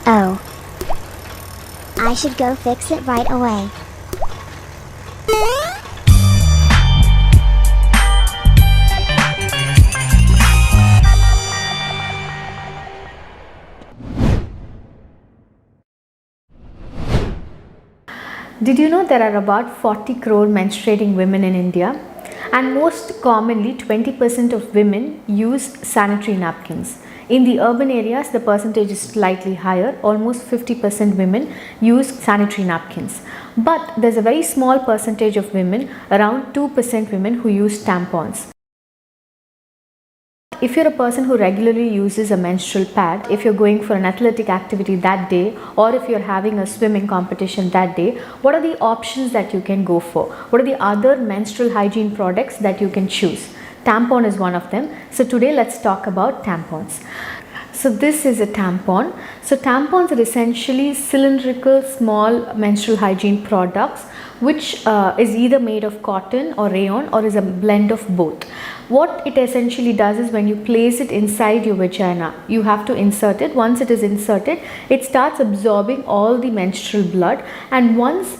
Oh, I should go fix it right away. Did you know there are about 40 crore menstruating women in India? And most commonly, 20% of women use sanitary napkins. In the urban areas, the percentage is slightly higher. Almost 50% women use sanitary napkins. But there's a very small percentage of women, around 2% women, who use tampons. If you're a person who regularly uses a menstrual pad, if you're going for an athletic activity that day, or if you're having a swimming competition that day, what are the options that you can go for? What are the other menstrual hygiene products that you can choose? Tampon is one of them. So today let's talk about tampons. So this is a tampon. So tampons are essentially cylindrical small menstrual hygiene products which is either made of cotton or rayon or is a blend of both. What it essentially does is when you place it inside your vagina, you have to insert it. Once it is inserted, it starts absorbing all the menstrual blood, and once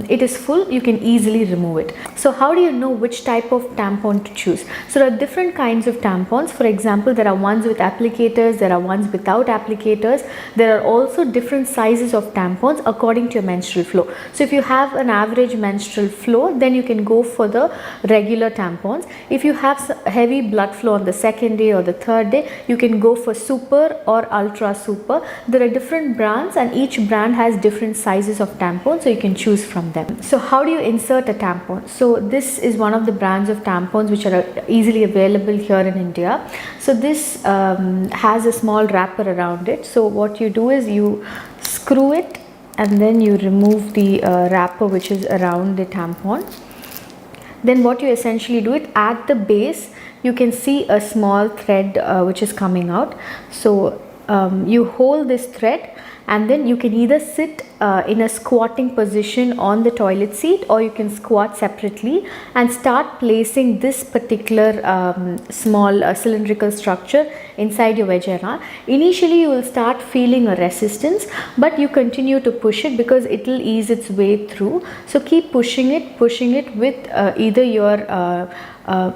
it is full, you can easily remove it. So how do you know which type of tampon to choose? So there are different kinds of tampons. For example, there are ones with applicators, there are ones without applicators. There are also different sizes of tampons according to your menstrual flow. So if you have an average menstrual flow, then you can go for the regular tampons. If you have heavy blood flow on the second day or the third day, you can go for super or ultra super. There are different brands and each brand has different sizes of tampons, so you can choose from them. So how do you insert a tampon? So this is one of the brands of tampons which are easily available here in India. So this has a small wrapper around it. So what you do is you screw it and then you remove the wrapper which is around the tampon. Then what you essentially do it at the base, you can see a small thread which is coming out. So you hold this thread and then you can either sit in a squatting position on the toilet seat, or you can squat separately and start placing this particular small cylindrical structure inside your vagina. Initially you will start feeling a resistance, but you continue to push it because it will ease its way through. So keep pushing it with either your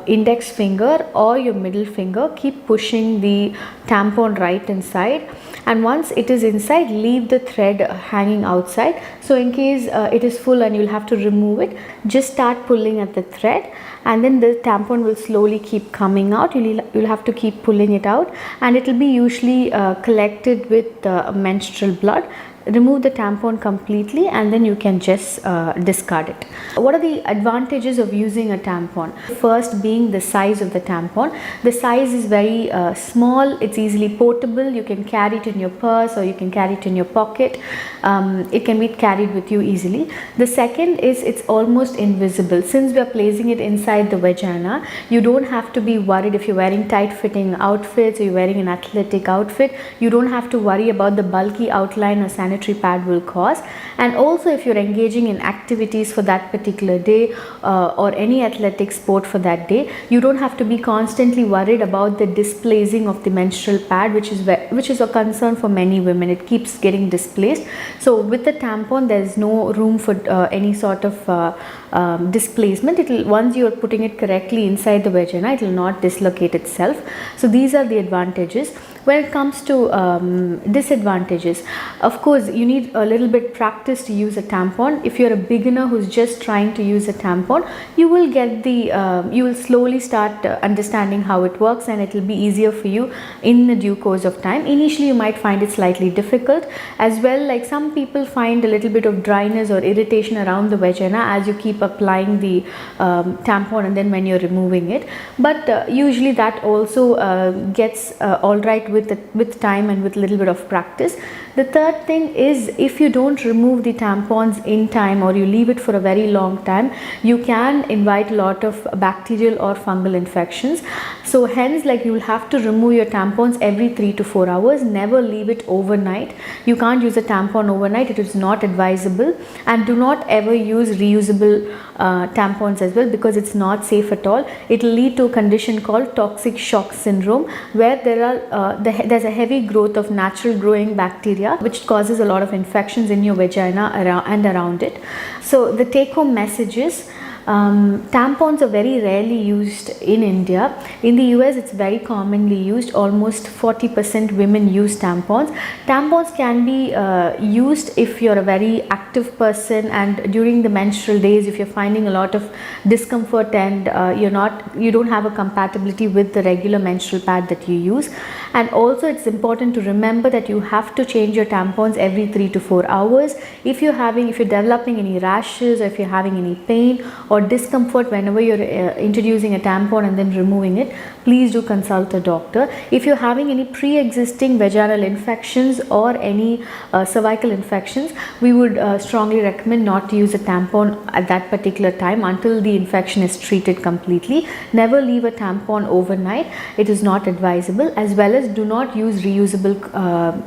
index finger or your middle finger. Keep pushing the tampon right inside, and once it is inside, leave the thread hanging outside. So in case it is full and you'll have to remove it, just start pulling at the thread and then the tampon will slowly keep coming out. You'll have to keep pulling it out, and it will be usually collected with menstrual blood. Remove the tampon completely and then you can just discard it. What are the advantages of using a tampon? First being the size of the tampon. The size is very small, it's easily portable. You can carry it in your purse or you can carry it in your pocket. It can be carried with you easily. The second is it's almost invisible. Since we are placing it inside the vagina, you don't have to be worried if you're wearing tight fitting outfits or you're wearing an athletic outfit. You don't have to worry about the bulky outline or sanitary pad will cause. And also if you're engaging in activities for that particular day or any athletic sport for that day, you don't have to be constantly worried about the displacing of the menstrual pad, which is a concern for many women. It keeps getting displaced. So with the tampon there is no room for any sort of displacement. Once you are putting it correctly inside the vagina, it will not dislocate itself. So these are the advantages. When it comes to disadvantages, of course you need a little bit practice to use a tampon. If you're a beginner who's just trying to use a tampon, you will slowly start understanding how it works, and it will be easier for you in the due course of time. Initially you might find it slightly difficult as well. Like some people find a little bit of dryness or irritation around the vagina as you keep applying the tampon and then when you're removing it, but usually that also gets all right with time and with little bit of practice. The third thing is, if you don't remove the tampons in time or you leave it for a very long time, you can invite a lot of bacterial or fungal infections. So hence, like, you will have to remove your tampons every 3 to 4 hours. Never leave it overnight. You can't use a tampon overnight. It is not advisable. And do not ever use reusable tampons as well, because it's not safe at all. It will lead to a condition called toxic shock syndrome, where there are there's a heavy growth of natural growing bacteria which causes a lot of infections in your vagina and around it. So the take home message is, tampons are very rarely used in India. In the US, it's very commonly used. Almost 40% women use tampons. Tampons can be used if you're a very active person and during the menstrual days, if you're finding a lot of discomfort and you don't have a compatibility with the regular menstrual pad that you use. And also it's important to remember that you have to change your tampons every 3 to 4 hours. If you're developing any rashes, or if you're having any pain or discomfort whenever you're introducing a tampon and then removing it, please do consult a doctor. If you're having any pre-existing vaginal infections or any cervical infections, we would strongly recommend not to use a tampon at that particular time until the infection is treated completely. Never leave a tampon overnight. It is not advisable. As well as do not use reusable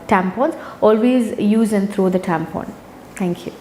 tampons. Always use and throw the tampon. Thank you.